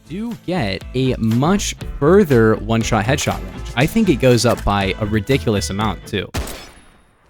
do get a much further one-shot headshot range. I think it goes up by a ridiculous amount too.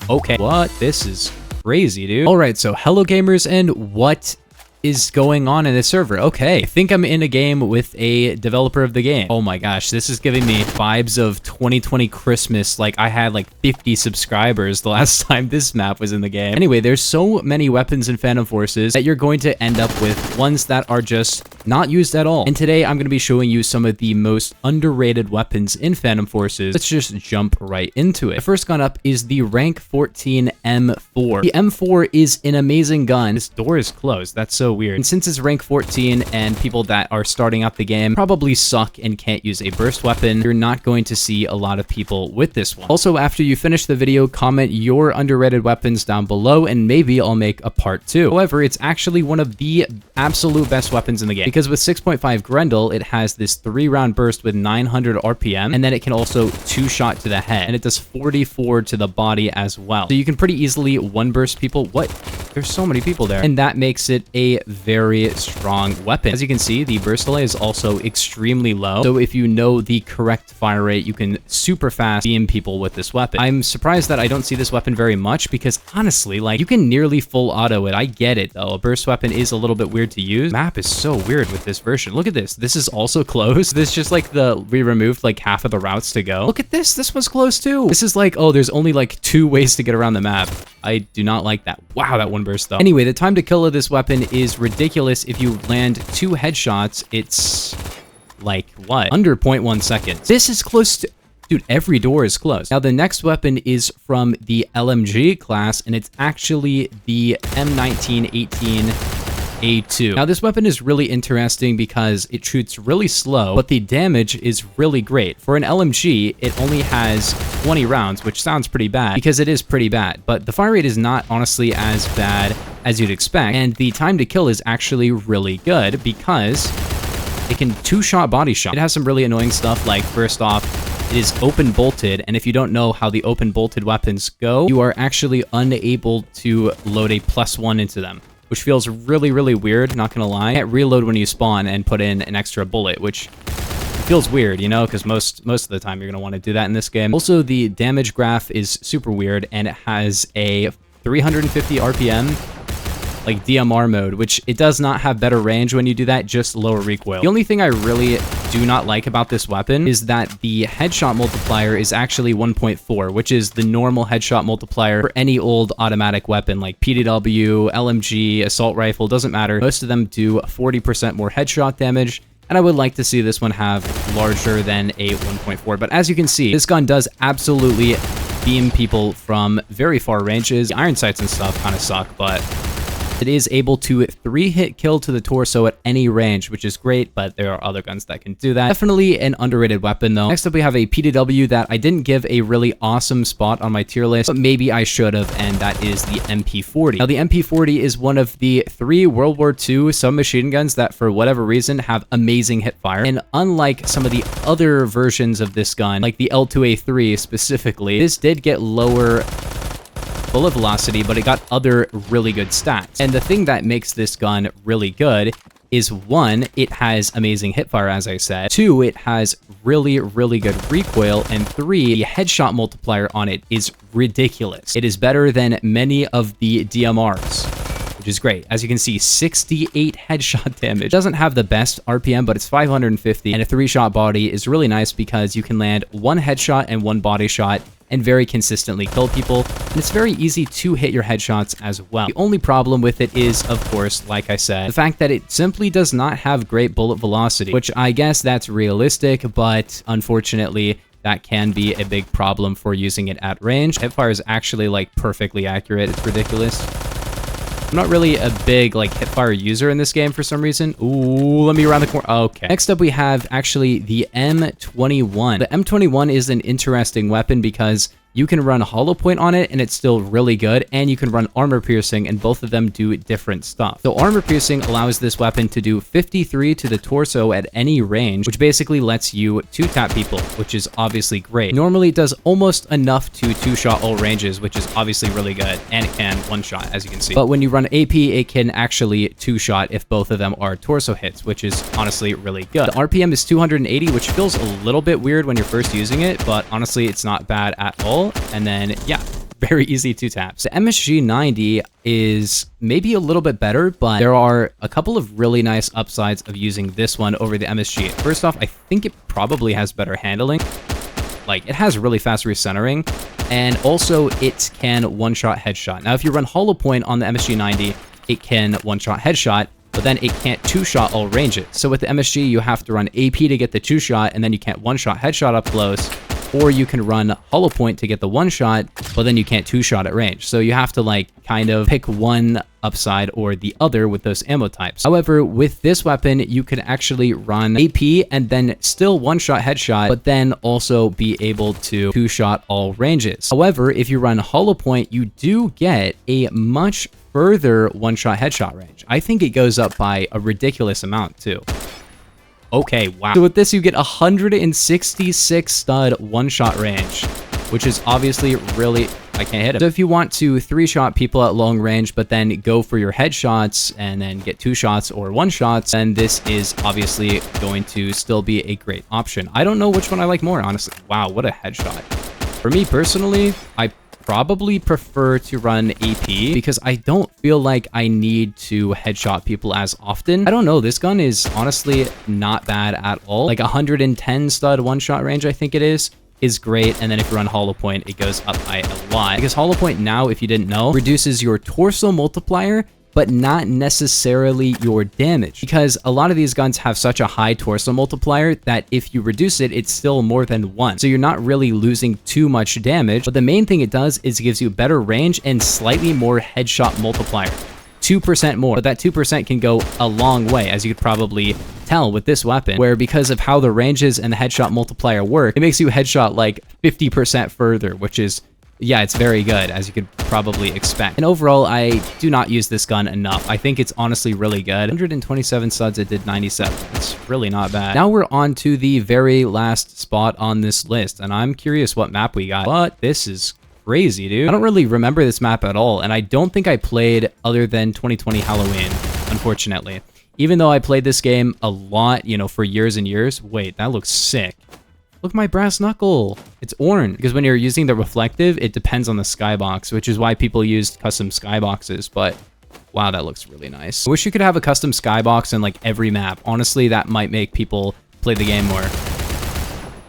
Okay, what? This is crazy, dude. All right, so hello gamers, and what is going on in this server? Okay, I think I'm in a game with a developer of the game. Oh my gosh, this is giving me vibes of 2020 Christmas. Like I had like 50 subscribers the last time this map was in the game. Anyway, there's so many weapons in Phantom Forces that you're going to end up with ones that are just not used at all. And today I'm going to be showing you some of the most underrated weapons in Phantom Forces. Let's just jump right into it. The first gun up is the rank 14 M4. The M4 is an amazing gun. This door is closed. That's so weird. And since it's rank 14 and people that are starting out the game probably suck and can't use a burst weapon, you're not going to see a lot of people with this one. Also, after you finish the video, comment your underrated weapons down below and maybe I'll make a part 2. However, it's actually one of the absolute best weapons in the game because with 6.5 Grendel, it has this 3-round burst with 900 RPM, and then it can also 2-shot to the head, and it does 44 to the body as well. So you can pretty easily one-burst people. What? There's so many people there. And that makes it a very strong weapon. As you can see, the burst delay is also extremely low. So if you know the correct fire rate, you can super fast beam people with this weapon. I'm surprised that I don't see this weapon very much because honestly, like you can nearly full auto it. I get it though. A burst weapon is a little bit weird to use. Map is so weird with this version. Look at this. This is also closed. This just like we removed like half of the routes to go. Look at this. This one's closed too. This is like, oh, there's only like 2 ways to get around the map. I do not like that. Wow, that one burst though. Anyway, the time to kill of this weapon is ridiculous. If you land 2 headshots, it's like what? Under 0.1 seconds. This is close to... Dude, every door is closed. Now, the next weapon is from the LMG class, and it's actually the M1918A2. Now, this weapon is really interesting because it shoots really slow, but the damage is really great. For an LMG, it only has 20 rounds, which sounds pretty bad because it is pretty bad, but the fire rate is not honestly as bad as you'd expect, and the time to kill is actually really good because it can 2-shot body shot. It has some really annoying stuff like, first off, it is open bolted, and if you don't know how the open bolted weapons go, you are actually unable to load a +1 into them, which feels really, really weird, not gonna lie. You can't reload when you spawn and put in an extra bullet, which feels weird, you know, because most of the time you're gonna want to do that in this game. Also, the damage graph is super weird, and it has a 350 RPM, like DMR mode, which it does not have better range when you do that, just lower recoil. The only thing I really do not like about this weapon is that the headshot multiplier is actually 1.4, which is the normal headshot multiplier for any old automatic weapon like PDW, LMG, assault rifle, doesn't matter. Most of them do 40% more headshot damage, and I would like to see this one have larger than a 1.4. But as you can see, this gun does absolutely beam people from very far ranges. The iron sights and stuff kind of suck, but it is able to 3-hit kill to the torso at any range, which is great, but there are other guns that can do that. Definitely an underrated weapon, though. Next up, we have a PDW that I didn't give a really awesome spot on my tier list, but maybe I should have, and that is the MP40. Now, the MP40 is one of the 3 World War II submachine guns that, for whatever reason, have amazing hit fire. And unlike some of the other versions of this gun, like the L2A3 specifically, this did get lower bullet velocity, but it got other really good stats. And the thing that makes this gun really good is 1, it has amazing hipfire, as I said. 2, it has really, really good recoil. And 3, the headshot multiplier on it is ridiculous. It is better than many of the DMRs, which is great. As you can see, 68 headshot damage. It doesn't have the best RPM, but it's 550, and a 3-shot body is really nice because you can land 1 headshot and 1 body shot and very consistently kill people, and it's very easy to hit your headshots as well. The only problem with it is, of course, like I said, the fact that it simply does not have great bullet velocity, which I guess that's realistic, but unfortunately, that can be a big problem for using it at range. Hipfire is actually like perfectly accurate. It's ridiculous. I'm not really a big like hipfire user in this game for some reason. Ooh, let me around the corner. Okay. Next up, we have actually the M21. The M21 is an interesting weapon because you can run hollow point on it and it's still really good, and you can run armor piercing, and both of them do different stuff. So armor piercing allows this weapon to do 53 to the torso at any range, which basically lets you two-tap people, which is obviously great. Normally it does almost enough to two-shot all ranges, which is obviously really good, and it can one-shot, as you can see. But when you run AP, it can actually two-shot if both of them are torso hits, which is honestly really good. The RPM is 280, which feels a little bit weird when you're first using it, but honestly it's not bad at all. And then, yeah, very easy to tap. So MSG 90 is maybe a little bit better, but there are a couple of really nice upsides of using this one over the MSG. First off, I think it probably has better handling. Like, it has really fast recentering, and also it can one-shot headshot. Now, if you run hollow point on the MSG 90, it can one-shot headshot, but then it can't two-shot all ranges. So with the MSG, you have to run AP to get the two-shot, and then you can't one-shot headshot up close. Or you can run hollow point to get the one shot, but then you can't two shot at range. So you have to like kind of pick one upside or the other with those ammo types. However, with this weapon, you can actually run AP and then still one shot headshot, but then also be able to two shot all ranges. However, if you run hollow point, you do get a much further one shot headshot range. I think it goes up by a ridiculous amount too. Okay, wow. So with this, you get 166 stud one-shot range, which is obviously really... I can't hit him. So if you want to three-shot people at long range, but then go for your headshots and then get two shots or one shots, then this is obviously going to still be a great option. I don't know which one I like more, honestly. Wow, what a headshot. For me personally, I probably prefer to run AP because I don't feel like I need to headshot people as often. I don't know, this gun is honestly not bad at all. Like 110 stud one-shot range, I think it is great. And then if you run hollow point, it goes up by a lot. Because hollow point now, if you didn't know, reduces your torso multiplier, but not necessarily your damage, because a lot of these guns have such a high torso multiplier that if you reduce it, it's still more than 1. So you're not really losing too much damage, but the main thing it does is it gives you better range and slightly more headshot multiplier. 2% more, but that 2% can go a long way, as you could probably tell with this weapon, where because of how the ranges and the headshot multiplier work, it makes you headshot like 50% further, which is, yeah, it's very good, as you could probably expect. And overall, I do not use this gun enough. I think it's honestly really good. 127 studs, it did 97. It's really not bad. Now we're on to the very last spot on this list, and I'm curious what map we got, but this is crazy, dude. I don't really remember this map at all, and I don't think I played other than 2020 Halloween, unfortunately. Even though I played this game a lot, you know, for years and years. Wait, that looks sick. Look at my brass knuckle. It's orange. Because when you're using the reflective, it depends on the skybox, which is why people used custom skyboxes. But wow, that looks really nice. I wish you could have a custom skybox in like every map. Honestly, that might make people play the game more.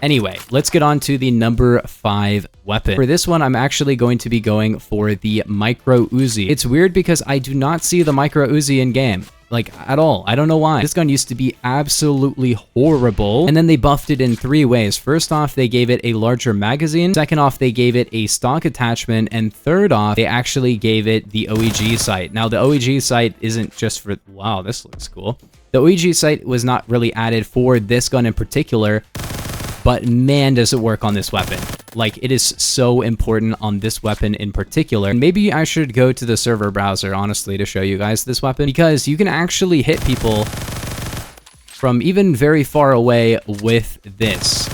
Anyway, let's get on to the number 5 weapon. For this one, I'm actually going to be going for the micro Uzi. It's weird because I do not see the micro Uzi in game. Like, at all. I don't know why. This gun used to be absolutely horrible, and then they buffed it in 3 ways. First off, they gave it a larger magazine. Second off, they gave it a stock attachment. And third off, they actually gave it the OEG sight. Now, the OEG sight isn't just for... Wow, this looks cool. The OEG sight was not really added for this gun in particular, but man, does it work on this weapon. Like, it is so important on this weapon in particular. And maybe I should go to the server browser, honestly, to show you guys this weapon, because you can actually hit people from even very far away with this.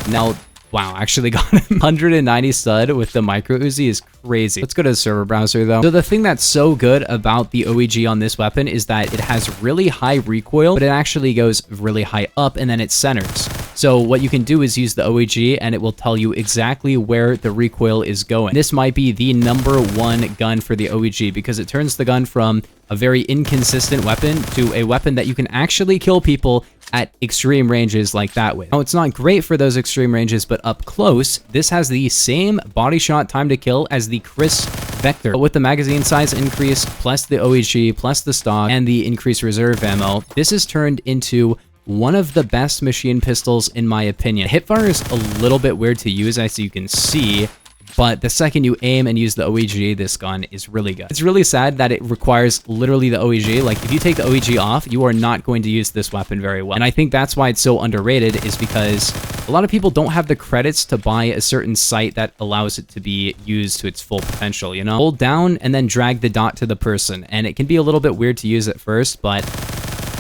Now, wow, actually got 190 stud with the micro Uzi is crazy. Let's go to the server browser though. So the thing that's so good about the OEG on this weapon is that it has really high recoil, but it actually goes really high up and then it centers. So what you can do is use the OEG and it will tell you exactly where the recoil is going. This might be the #1 gun for the OEG because it turns the gun from a very inconsistent weapon to a weapon that you can actually kill people at extreme ranges like that with. Now, it's not great for those extreme ranges, but up close, this has the same body shot time to kill as the Chris Vector. But with the magazine size increase, plus the OEG, plus the stock, and the increased reserve ammo, this is turned into one of the best machine pistols in my opinion. Hipfire is a little bit weird to use, as you can see, but the second you aim and use the OEG, this gun is really good. It's really sad that it requires literally the OEG. Like, if you take the OEG off, you are not going to use this weapon very well. And I think that's why it's so underrated, is because a lot of people don't have the credits to buy a certain sight that allows it to be used to its full potential, you know? Hold down and then drag the dot to the person, and it can be a little bit weird to use at first, but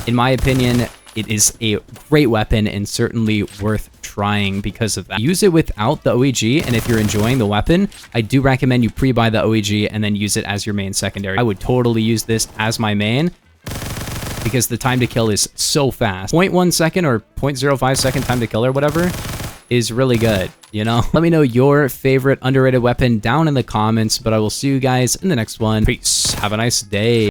in my opinion, it is a great weapon and certainly worth trying because of that. Use it without the OEG, and if you're enjoying the weapon, I do recommend you pre-buy the OEG and then use it as your main secondary. I would totally use this as my main because the time to kill is so fast. 0.1 second or 0.05 second time to kill or whatever is really good, you know? Let me know your favorite underrated weapon down in the comments, but I will see you guys in the next one. Peace. Have a nice day.